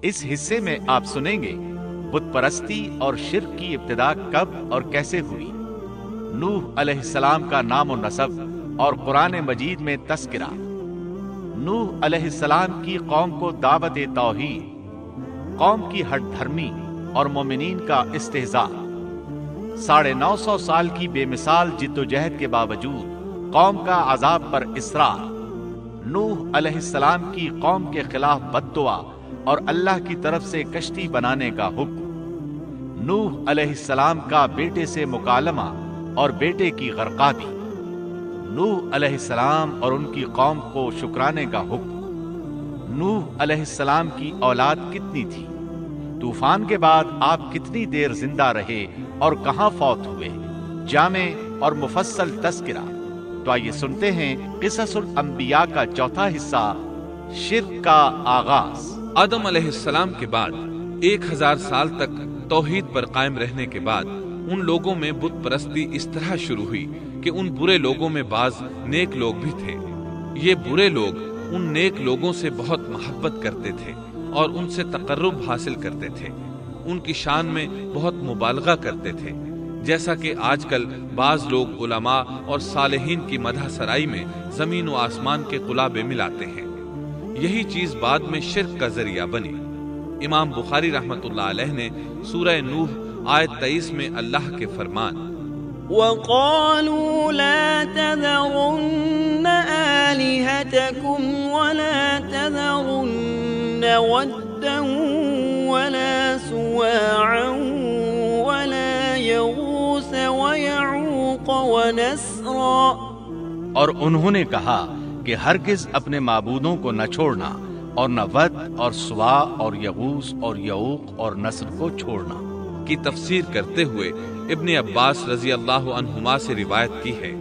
اس حصے میں آپ سنیں گے بت پرستی اور شرک کی ابتدا کب اور کیسے ہوئی، نوح علیہ السلام کا نام و نسب اور قرآن مجید میں تذکرہ، نوح علیہ السلام کی قوم کو دعوت توحید، قوم کی ہٹ دھرمی اور مومنین کا استہزاء، 950 سال کی بے مثال جد و جہد کے باوجود قوم کا عذاب پر اصرار، نوح علیہ السلام کی قوم کے خلاف بد دعا اور اللہ کی طرف سے کشتی بنانے کا حکم، نوح علیہ السلام کا بیٹے سے مکالمہ اور بیٹے کی غرقابی، نوح علیہ السلام اور ان کی قوم کو شکرانے کا حکم، نوح علیہ السلام کی اولاد کتنی تھی، طوفان کے بعد آپ کتنی دیر زندہ رہے اور کہاں فوت ہوئے، جامع اور مفصل تذکرہ۔ تو آئیے سنتے ہیں قصص الانبیاء کا چوتھا حصہ، شرک کا آغاز۔ آدم علیہ السلام کے بعد 1000 سال تک توحید پر قائم رہنے کے بعد ان لوگوں میں بت پرستی اس طرح شروع ہوئی کہ ان برے لوگوں میں بعض نیک لوگ بھی تھے۔ یہ برے لوگ ان نیک لوگوں سے بہت محبت کرتے تھے اور ان سے تقرب حاصل کرتے تھے، ان کی شان میں بہت مبالغہ کرتے تھے، جیسا کہ آج کل بعض لوگ علماء اور صالحین کی مدح سرائی میں زمین و آسمان کے قلابے ملاتے ہیں۔ یہی چیز بعد میں شرک کا ذریعہ بنی۔ امام بخاری رحمۃ اللہ علیہ نے سورہ نوح آیت 23 میں اللہ کے فرمان وَقَالُوا لَا تَذَرُنَّ آلِهَتَكُمْ وَلَا تَذَرُنَّ وَدًّا وَلَا سُوَاعًا وَلَا يَغُوثَ وَيَعُوقَ وَنَسْرًا، اور انہوں نے کہا کہ ہرگز اپنے معبودوں کو نہ چھوڑنا اور نہ ود اور سوا اور یغوث اور یعوق اور نصر کو چھوڑنا کی تفسیر کرتے ہوئے ابن عباس رضی اللہ عنہما سے روایت کی ہے۔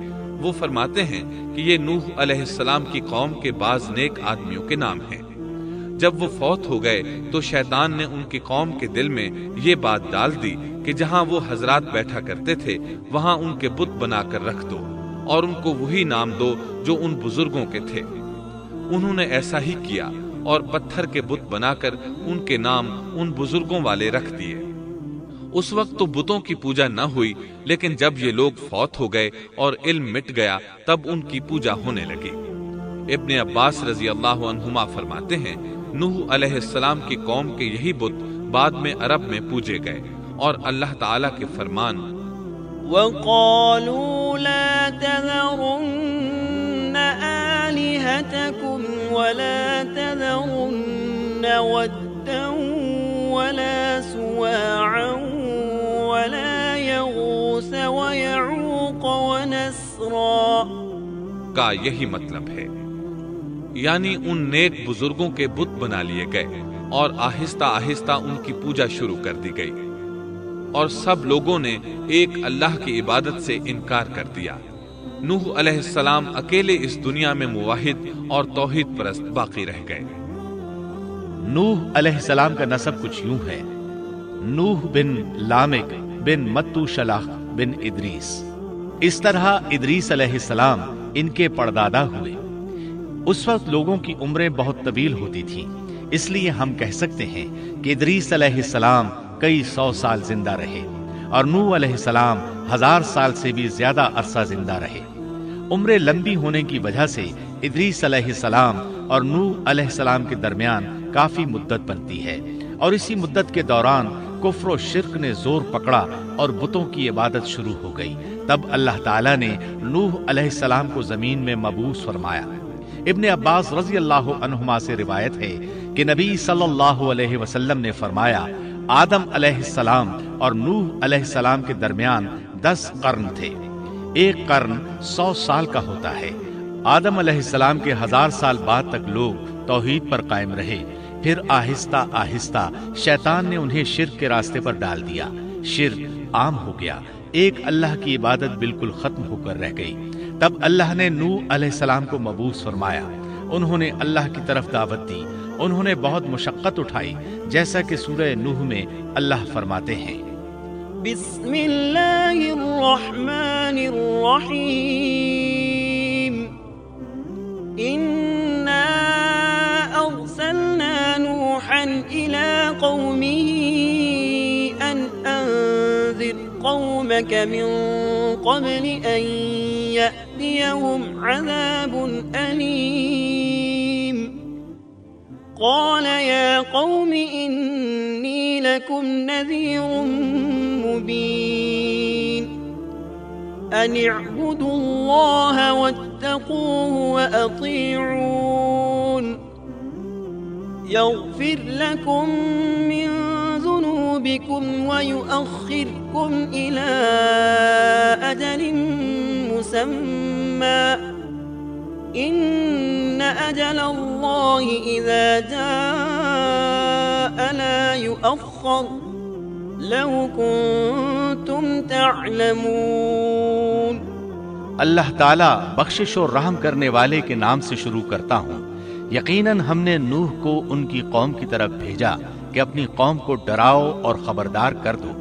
وہ فرماتے ہیں کہ یہ نوح علیہ السلام کی قوم کے بعض نیک آدمیوں کے نام ہیں۔ جب وہ فوت ہو گئے تو شیطان نے ان کی قوم کے دل میں یہ بات ڈال دی کہ جہاں وہ حضرات بیٹھا کرتے تھے وہاں ان کے بت بنا کر رکھ دو اور ان کو وہی نام دو جو ان بزرگوں کے تھے۔ انہوں نے ایسا ہی کیا اور پتھر کے بت بنا کر ان کے نام ان بزرگوں والے رکھ دیے۔ اس وقت تو بتوں کی پوجا نہ ہوئی، لیکن جب یہ لوگ فوت ہو گئے اور علم مٹ گیا تب ان کی پوجا ہونے لگی۔ ابن عباس رضی اللہ عنہما فرماتے ہیں نوح علیہ السلام کی قوم کے یہی بت بعد میں عرب میں پوجے گئے، اور اللہ تعالیٰ کے فرمان وَقَالُوا لَا تَذَرُنَّ آلِهَتَكُمْ وَلَا تَذَرُنَّ وَدًّا وَلَا سُوَاعًا وَلَا يَغُوثَ وَيَعُوقَ وَنَسْرًا کا یہی مطلب ہے، یعنی ان نیک بزرگوں کے بت بنا لیے گئے اور آہستہ آہستہ ان کی پوجا شروع کر دی گئی، اور سب لوگوں نے ایک اللہ کی عبادت سے انکار کر دیا۔ نوح علیہ السلام اکیلے اس دنیا میں موحد اور توحید پرست باقی رہ گئے۔ نوح علیہ السلام کا نسب کچھ یوں ہے، نوح بن لامک بن متو شلاخ بن ادریس۔ اس طرح ادریس علیہ السلام ان کے پردادا ہوئے۔ اس وقت لوگوں کی عمریں بہت طویل ہوتی تھیں، اس لیے ہم کہہ سکتے ہیں کہ ادریس علیہ السلام کئی 100 سال زندہ رہے اور نوح علیہ السلام 1000 سال سے بھی زیادہ عرصہ زندہ رہے۔ عمریں لمبی ہونے کی وجہ سے ادریس علیہ السلام اور نوح علیہ السلام کے درمیان کافی مدت بنتی ہے، اور اسی مدت کے دوران کفر و شرک نے زور پکڑا اور بتوں کی عبادت شروع ہو گئی۔ تب اللہ تعالیٰ نے نوح علیہ السلام کو زمین میں مبعوث فرمایا۔ ابن عباس رضی اللہ عنہما سے روایت ہے کہ نبی صلی اللہ علیہ وسلم نے فرمایا آدم علیہ السلام اور نوح علیہ السلام کے درمیان 10 قرن تھے، ایک قرن 100 سال کا ہوتا ہے۔ آدم علیہ السلام کے 1000 سال بعد تک لوگ توحید پر قائم رہے، پھر آہستہ آہستہ شیطان نے انہیں شرک کے راستے پر ڈال دیا، شرک عام ہو گیا، ایک اللہ کی عبادت بالکل ختم ہو کر رہ گئی۔ تب اللہ نے نوح علیہ السلام کو مبعوث فرمایا، انہوں نے اللہ کی طرف دعوت دی، انہوں نے بہت مشقت اٹھائی، جیسا کہ سورہ نوح میں اللہ فرماتے ہیں بسم اللہ الرحمن الرحیم انا ارسلنا نوحا نوحا إلى قومه أن أنذر قومك من قبل أن يأتيهم عذاب أليم قال يا قوم إني لكم نذير مبين أن اعبدوا الله واتقوه وأطيعون يغفر لكم من ذنوبكم ويؤخركم إلى أجل مسمى إن أجل الله إذا جاء لا يؤخر لو كنتم تعلمون اللہ تعالیٰ بخشش اور رحم کرنے والے کے نام سے شروع کرتا ہوں۔ یقیناً ہم نے نوح کو ان کی قوم کی طرف بھیجا کہ اپنی قوم کو ڈراؤ اور خبردار کر دو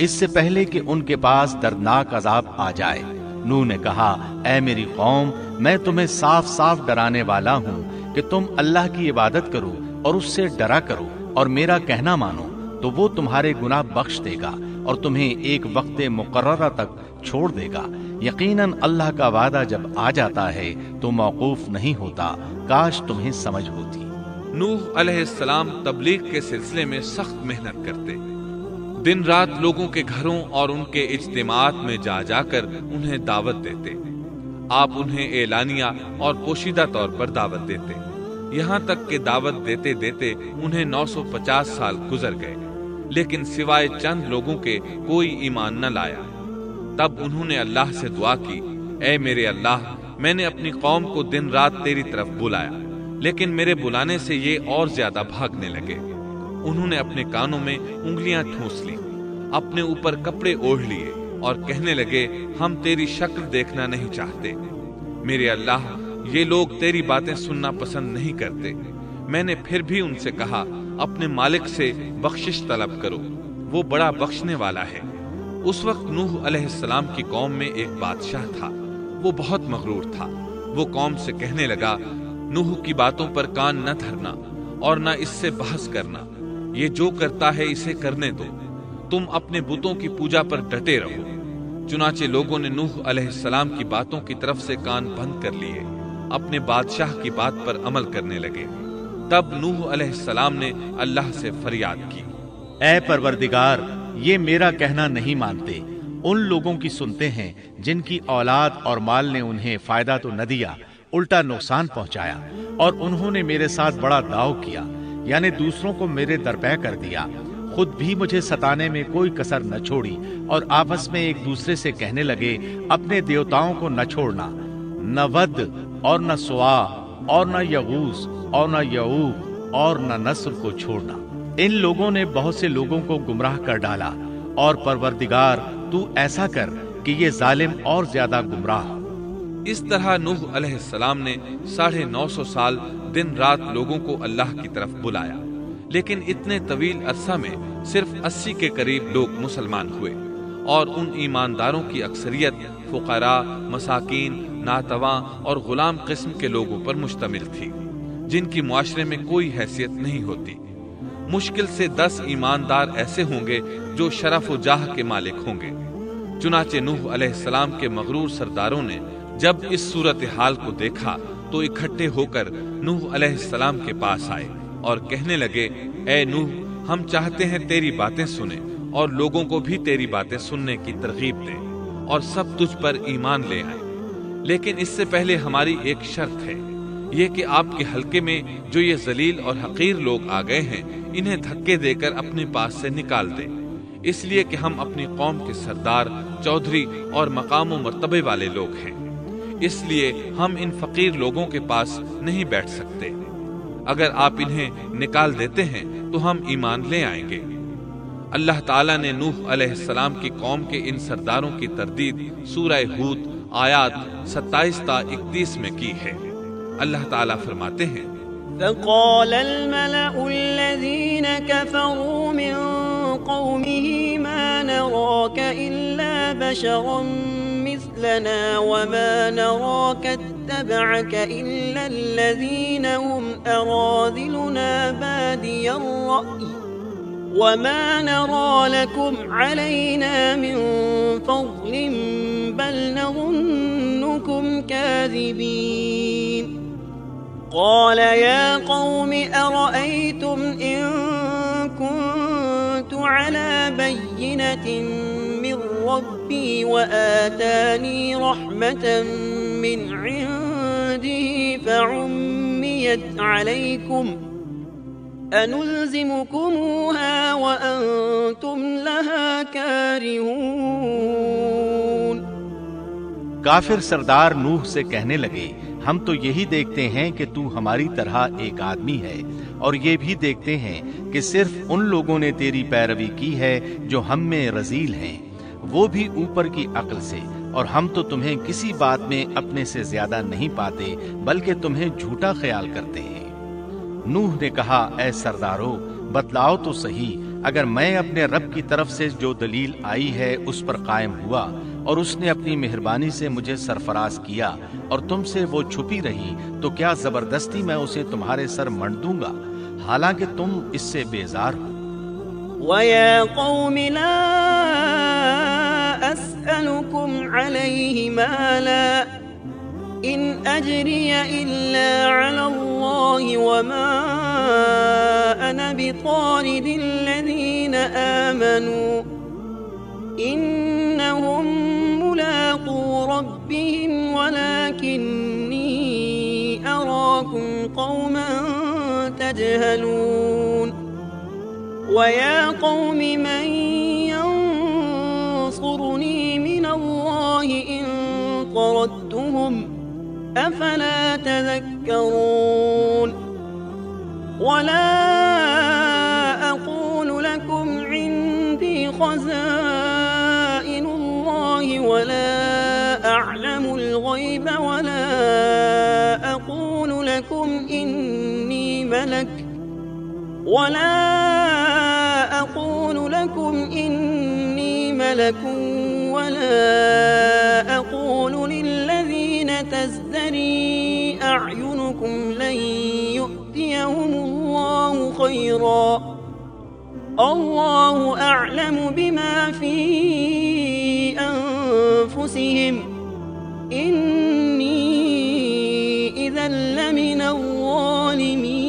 اس سے پہلے کہ ان کے پاس دردناک عذاب آ جائے۔ نوح نے کہا اے میری قوم میں تمہیں صاف صاف ڈرانے والا ہوں کہ تم اللہ کی عبادت کرو اور اس سے ڈرا کرو اور میرا کہنا مانو تو وہ تمہارے گناہ بخش دے گا اور تمہیں ایک وقت مقررہ تک چھوڑ دے گا۔ یقیناً اللہ کا وعدہ جب آ جاتا ہے تو موقوف نہیں ہوتا، کاش تمہیں سمجھ ہوتی۔ نوح علیہ السلام تبلیغ کے سلسلے میں سخت محنت کرتے، دن رات لوگوں کے گھروں اور ان کے اجتماعات میں جا جا کر انہیں دعوت دیتے۔ آپ انہیں اعلانیہ اور پوشیدہ طور پر دعوت دیتے، یہاں تک کہ دعوت دیتے دیتے انہیں 950 سال گزر گئے، لیکن سوائے چند لوگوں کے کوئی ایمان نہ لایا۔ تب انہوں نے اللہ سے دعا کی، اے میرے اللہ، میں نے اپنی قوم کو دن رات تیری طرف بلایا، لیکن میرے بلانے سے یہ اور زیادہ بھاگنے لگے۔ انہوں نے اپنے کانوں میں انگلیاں ٹھونس لی، اپنے اوپر کپڑے اوڑھ لیے اور کہنے لگے ہم تیری شکل دیکھنا نہیں چاہتے۔ میرے اللہ، یہ لوگ تیری باتیں سننا پسند نہیں کرتے۔ میں نے پھر بھی ان سے کہا اپنے مالک سے بخشش طلب کرو، وہ بڑا بخشنے والا ہے۔ اس وقت نوح علیہ السلام کی قوم میں ایک بادشاہ تھا، وہ بہت مغرور تھا۔ وہ قوم سے کہنے لگا نوح کی باتوں پر کان نہ دھرنا اور نہ اس سے بحث کرنا، یہ جو کرتا ہے اسے کرنے دو، تم اپنے بتوں کی پوجا پر ڈٹے رہو۔ چنانچہ لوگوں نے نوح علیہ السلام کی باتوں کی طرف سے کان بند کر لیے، اپنے بادشاہ کی بات پر عمل کرنے لگے۔ تب نوح علیہ السلام نے اللہ سے فریاد کی، اے پروردگار، یہ میرا کہنا نہیں مانتے، ان لوگوں کی سنتے ہیں جن کی اولاد اور مال نے انہیں فائدہ تو نہ دیا، الٹا نقصان پہنچایا، اور انہوں نے میرے ساتھ بڑا داؤ کیا، یعنی دوسروں کو میرے درپے کر دیا، خود بھی مجھے ستانے میں کوئی کسر نہ چھوڑی، اور آپس میں ایک دوسرے سے کہنے لگے اپنے دیوتاؤں کو نہ چھوڑنا، نہ ود اور نہ سوا اور نہ یغوث اور نہ یعوق اور نہ نصر کو چھوڑنا۔ ان لوگوں نے بہت سے لوگوں کو گمراہ کر ڈالا، اور پروردگار تو ایسا کر کہ یہ ظالم اور زیادہ گمراہ۔ اس طرح نوح علیہ السلام نے 950 سال دن رات لوگوں کو اللہ کی طرف بلایا، لیکن اتنے طویل عرصہ میں صرف 80 کے قریب لوگ مسلمان ہوئے، اور ان ایمانداروں کی اکثریت فقراء، مساکین، ناتواں اور غلام قسم کے لوگوں پر مشتمل تھی، جن کی معاشرے میں کوئی حیثیت نہیں ہوتی۔ مشکل سے 10 ایماندار ایسے ہوں گے جو شرف و جاہ کے مالک ہوں گے۔ چنانچہ نوح علیہ السلام کے مغرور سرداروں نے جب اس صورتحال کو دیکھا تو اکٹھے ہو کر نوح علیہ السلام کے پاس آئے اور کہنے لگے اے نوح، ہم چاہتے ہیں تیری باتیں سنیں اور لوگوں کو بھی تیری باتیں سننے کی ترغیب دیں اور سب تجھ پر ایمان لے آئیں، لیکن اس سے پہلے ہماری ایک شرط ہے، یہ کہ آپ کے حلقے میں جو یہ ذلیل اور حقیر لوگ آ گئے ہیں انہیں دھکے دے کر اپنے پاس سے نکال دیں، اس لیے کہ ہم اپنی قوم کے سردار، چودھری اور مقام و مرتبے والے لوگ ہیں، اس لیے ہم ان فقیر لوگوں کے پاس نہیں بیٹھ سکتے۔ اگر آپ انہیں نکال دیتے ہیں تو ہم ایمان لے آئیں گے۔ اللہ تعالیٰ نے نوح علیہ السلام کی قوم کے ان سرداروں کی تردید سورہ ہود آیات 27 تا 31 میں کی ہے۔ اللہ تعالیٰ فرماتے ہیں فقال الملأ الذين كفروا من قومه ما نراك إلا بشرا مثلنا وما نراك اتبعك إلا الذين هم أراذلنا بادي الرأي وما نرى لكم علينا من فضل بل نظنكم كاذبين قال يا قوم أرأيتم إن كنت على بينة من ربي وآتاني رحمة من عنده فعميت عليكم أنلزمكموها وأنتم لها كارهون۔ کافر سردار نوح سے کہنے لگے ہم تو یہی دیکھتے ہیں کہ تو ہماری طرح ایک آدمی ہے اور یہ بھی دیکھتے ہیں کہ صرف ان لوگوں نے تیری پیروی کی ہے جو ہم میں رذیل ہیں، وہ بھی اوپر کی عقل سے، اور ہم تو تمہیں کسی بات میں اپنے سے زیادہ نہیں پاتے بلکہ تمہیں جھوٹا خیال کرتے ہیں۔ نوح نے کہا اے سردارو بتلاؤ تو صحیح، اگر میں اپنے رب کی طرف سے جو دلیل آئی ہے اس پر قائم ہوا اور اس نے اپنی مہربانی سے مجھے سرفراز کیا اور تم سے وہ چھپی رہی تو کیا زبردستی میں اسے تمہارے سر منڈ دوں گا حالانکہ تم اس سے بیزار ہو۔ وَيَا قَوْمِ لَا أَسْأَلُكُمْ عَلَيْهِ مَالًا إِنْ أَجْرِيَ إِلَّا عَلَى اللَّهِ وَمَا أَنَا بِطَارِدِ الَّذِينَ آمَنُوا إِنَّهُمْ مُلَاقُو رَبِّهِمْ وَلَكِنِّي أَرَاكُمْ قَوْمًا تَجْهَلُونَ وَيَا قَوْمِ مَنْ يَنصُرُنِي مِنَ اللَّهِ إِن طَرَدتُّهُمْ أَفَلَا تَذَكَّرُونَ وَلَا أَقُولُ لَكُمْ عِندِي خَزَائِنُ اللَّهِ وَلَا أَعْلَمُ الْغَيْبَ وَلَا أَقُولُ لَكُمْ إِنِّي مَلَكٌ ولا أقول للذين تزدري أعينكم لن يؤتيهم الله خيرا الله أعلم بما في أنفسهم إني إذا لمن الظالمين۔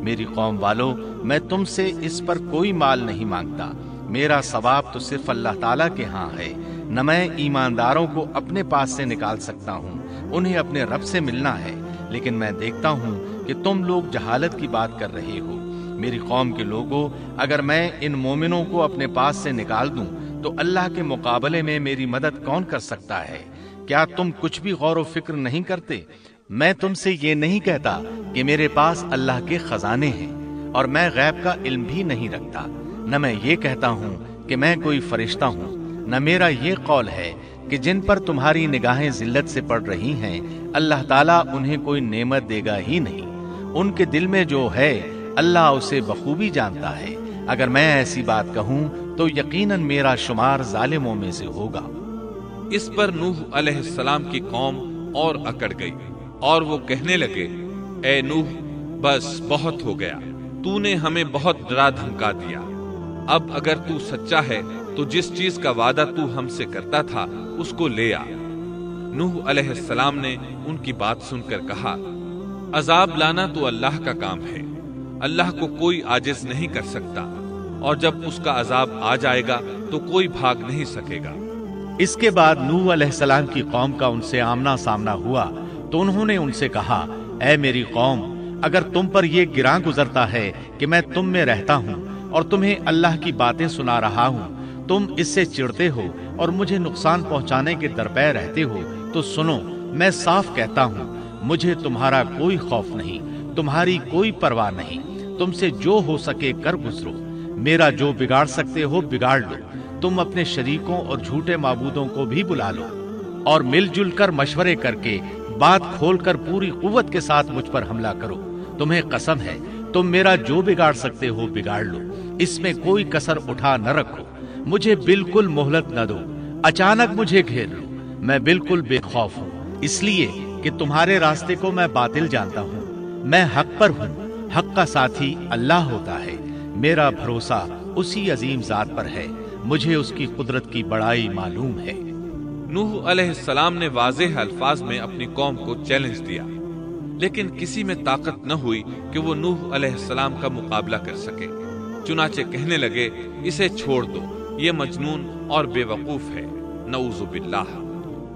میری قوم والو میں تم سے اس پر کوئی مال نہیں مانگتا، میرا ثواب تو صرف اللہ تعالیٰ کے ہاں ہے، نہ میں ایمانداروں کو اپنے پاس سے نکال سکتا ہوں، انہیں اپنے رب سے ملنا ہے، لیکن میں دیکھتا ہوں کہ تم لوگ جہالت کی بات کر رہے ہو۔ میری قوم کے لوگوں اگر میں ان مومنوں کو اپنے پاس سے نکال دوں تو اللہ کے مقابلے میں میری مدد کون کر سکتا ہے؟ کیا تم کچھ بھی غور و فکر نہیں کرتے؟ میں تم سے یہ نہیں کہتا کہ میرے پاس اللہ کے خزانے ہیں اور میں غیب کا علم بھی نہیں رکھتا، نہ میں یہ کہتا ہوں کہ میں کوئی فرشتہ ہوں، نہ میرا یہ قول ہے کہ جن پر تمہاری نگاہیں ذلت سے پڑ رہی ہیں اللہ تعالیٰ انہیں کوئی نعمت دے گا ہی نہیں، ان کے دل میں جو ہے اللہ اسے بخوبی جانتا ہے۔ اگر میں ایسی بات کہوں تو یقیناً میرا شمار ظالموں میں سے ہوگا۔ اس پر نوح علیہ السلام کی قوم اور اکڑ گئی اور وہ کہنے لگے اے نوح بس بہت ہو گیا، تو نے ہمیں بہت ڈرا دھمکا دیا، اب اگر تو سچا ہے تو جس چیز کا وعدہ تو ہم سے کرتا تھا اس کو لے آ۔ نوح علیہ السلام نے ان کی بات سن کر کہا عذاب لانا تو اللہ کا کام ہے، اللہ کو کوئی عاجز نہیں کر سکتا، اور جب اس کا عذاب آ جائے گا تو کوئی بھاگ نہیں سکے گا۔ اس کے بعد نوح علیہ السلام کی قوم کا ان سے آمنا سامنا ہوا تو انہوں نے ان سے کہا اے میری قوم اگر تم پر یہ گراں گزرتا ہے کہ میں تم میں رہتا ہوں اور تمہیں اللہ کی باتیں سنا رہا ہوں، تم اس سے چڑھتے ہو اور مجھے نقصان پہنچانے کے درپے رہتے ہو تو سنو، میں صاف کہتا ہوں مجھے تمہارا کوئی خوف نہیں، تمہاری کوئی پرواہ نہیں، تم سے جو ہو سکے کر گزرو، میرا جو بگاڑ سکتے ہو بگاڑ لو، تم اپنے شریکوں اور جھوٹے معبودوں کو بھی بلا لو اور مل جل کر مشورے کر کے بات کھول کر پوری قوت کے ساتھ مجھ پر حملہ کرو، تمہیں قسم ہے تم میرا جو بگاڑ سکتے ہو بگاڑ لو، اس میں کوئی کسر اٹھا نہ رکھو، مجھے بالکل مہلت نہ دو، اچانک مجھے گھیر لو، میں بالکل بے خوف ہوں، اس لیے کہ تمہارے راستے کو میں باطل جانتا ہوں۔ میں حق پر ہوں، حق کا ساتھی اللہ ہوتا ہے۔ میرا بھروسہ اسی عظیم ذات پر ہے، مجھے اس کی قدرت کی بڑائی معلوم ہے۔ نوح علیہ السلام نے واضح الفاظ میں اپنی قوم کو چیلنج دیا، لیکن کسی میں طاقت نہ ہوئی کہ وہ نوح علیہ السلام کا مقابلہ کر سکے۔ چنانچہ کہنے لگے، اسے چھوڑ دو، یہ مجنون اور بے وقوف ہے، نعوذ باللہ۔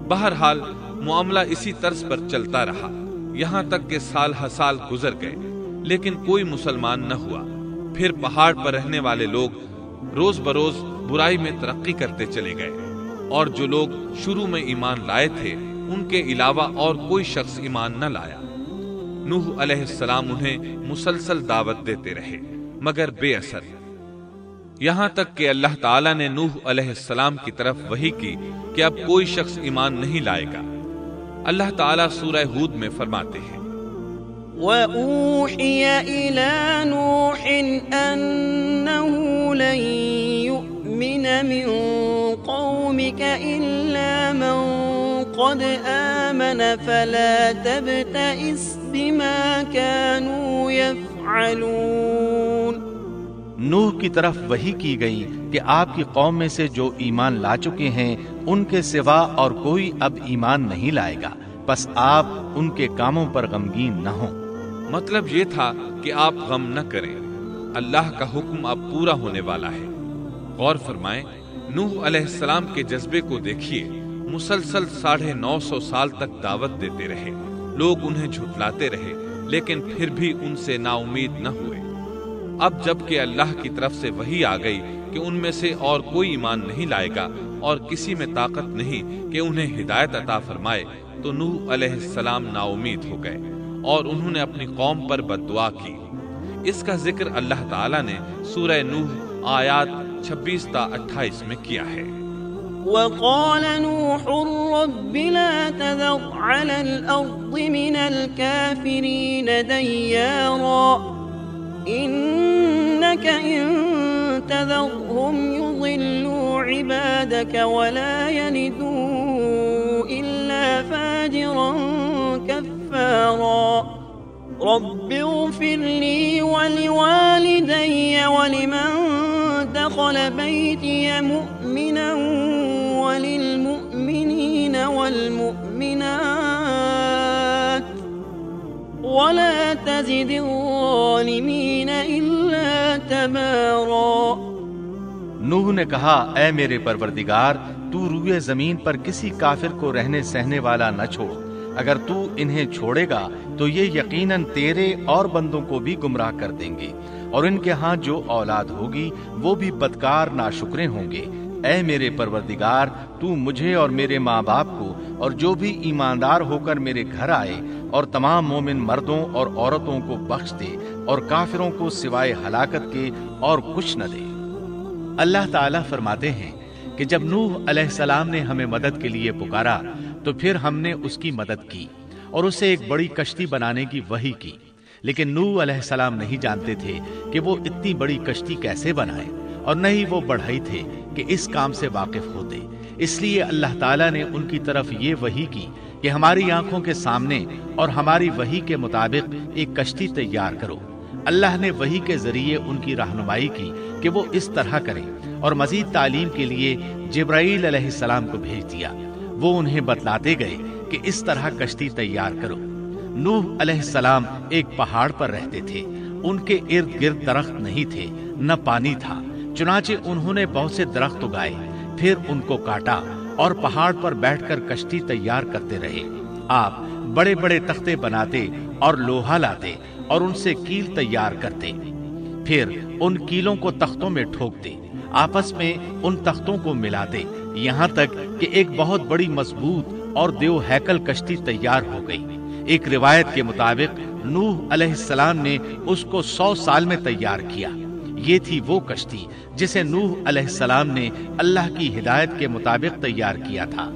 بہرحال معاملہ اسی طرز پر چلتا رہا، یہاں تک کہ سال ہر سال گزر گئے، لیکن کوئی مسلمان نہ ہوا۔ پھر پہاڑ پر رہنے والے لوگ روز بروز برائی میں ترقی کرتے چلے گئے، اور جو لوگ شروع میں ایمان لائے تھے ان کے علاوہ اور کوئی شخص ایمان نہ لایا۔ نوح علیہ السلام انہیں مسلسل دعوت دیتے رہے مگر بے اثر، یہاں تک کہ اللہ تعالیٰ نے نوح علیہ السلام کی طرف وحی کی کہ اب کوئی شخص ایمان نہیں لائے گا۔ اللہ تعالیٰ سورہ ہود میں فرماتے ہیں، وَأُوحِيَ إِلَى نُوحٍ أَنَّهُ لَن يُؤْمِنَ مِن قَوْمِكَ إِلَّا مَن قَدْ آمَنَ فَلَا تَبْتَئِسْ بِمَا كَانُوا يَفْعَلُونَ۔ نوح کی طرف وحی کی گئی کہ آپ کی قوم میں سے جو ایمان لا چکے ہیں ان کے سوا اور کوئی اب ایمان نہیں لائے گا، بس آپ ان کے کاموں پر غمگین نہ ہوں۔ مطلب یہ تھا کہ آپ غم نہ کریں، اللہ کا حکم اب پورا ہونے والا ہے۔ غور فرمائیں، نوح علیہ السلام کے جذبے کو دیکھیے، مسلسل 950 سال تک دعوت دیتے رہے، لوگ انہیں جھٹلاتے رہے، لیکن پھر بھی ان سے نا امید نہ ہوئے۔ اب جب کہ اللہ کی طرف سے وحی آ گئی کہ ان میں سے اور کوئی ایمان نہیں لائے گا اور کسی میں طاقت نہیں کہ انہیں ہدایت عطا فرمائے، تو نوح علیہ السلام نا امید ہو گئے اور انہوں نے اپنی قوم پر بد دعا کی۔ اس کا ذکر اللہ تعالیٰ نے سورہ نوح آیات 26 تا 28 میں کیا ہے۔ وقال نوح رب لا تذر على الأرض من الكافرين ديارا إنك إن تذرهم يضلوا عبادك ولا يلدوا إلا فاجرا كفارا رب اغفر لي ولوالدي ولمن دخل بيتي مؤمنا وللمؤمنين والمؤمنات ولا تزد الظالمين إلا تبارا۔ نوح نے کہا، اے میرے پروردگار، تو روئے زمین پر کسی کافر کو رہنے سہنے والا نہ چھوڑ، اگر تو انہیں چھوڑے گا تو یہ یقیناً تیرے اور بندوں کو بھی گمراہ کر دیں گے، اور ان کے ہاں جو اولاد ہوگی وہ بھی بدکار ناشکرے ہوں گے۔ اے میرے پروردگار، تو مجھے اور میرے ماں باپ کو اور جو بھی ایماندار ہو کر میرے گھر آئے اور تمام مومن مردوں اور عورتوں کو بخش دے، اور کافروں کو سوائے ہلاکت کے اور کچھ نہ دے۔ اللہ تعالیٰ فرماتے ہیں کہ جب نوح علیہ السلام نے ہمیں مدد کے لیے پکارا تو پھر ہم نے اس کی مدد کی اور اسے ایک بڑی کشتی بنانے کی وحی کی، لیکن نوح علیہ السلام نہیں جانتے تھے کہ وہ اتنی بڑی کشتی کیسے بنائے، اور نہ ہی وہ بڑھئی تھے کہ اس کام سے واقف ہوتے۔ اس لیے اللہ تعالیٰ نے ان کی طرف یہ وحی کی کہ ہماری آنکھوں کے سامنے اور ہماری وحی کے مطابق ایک کشتی تیار کرو۔ اللہ نے وحی کے ذریعے ان کی رہنمائی کی کہ وہ اس طرح کریں، اور مزید تعلیم کے لیے جبرائیل علیہ السلام کو بھیج دیا۔ وہ انہیں بتلاتے گئے کہ اس طرح کشتی تیار کرو۔ نوح علیہ السلام ایک پہاڑ پر رہتے تھے، ان کے ارد گرد درخت نہیں تھے، نہ پانی تھا، چنانچہ انہوں نے بہت سے درخت اگائے، پھر ان کو کاٹا اور پہاڑ پر بیٹھ کر کشتی تیار کرتے رہے۔ آپ بڑے بڑے تختے بناتے اور لوہا لاتے اور ان سے کیل تیار کرتے، پھر ان کیلوں کو تختوں میں ٹھوکتے، آپس میں ان تختوں کو ملاتے، یہاں تک کہ ایک بہت بڑی مضبوط اور دیو ہیکل کشتی تیار ہو گئی۔ ایک روایت کے مطابق نوح علیہ السلام نے اس کو 100 سال میں تیار کیا۔ یہ تھی وہ کشتی جسے نوح علیہ السلام نے اللہ کی ہدایت کے مطابق تیار کیا تھا۔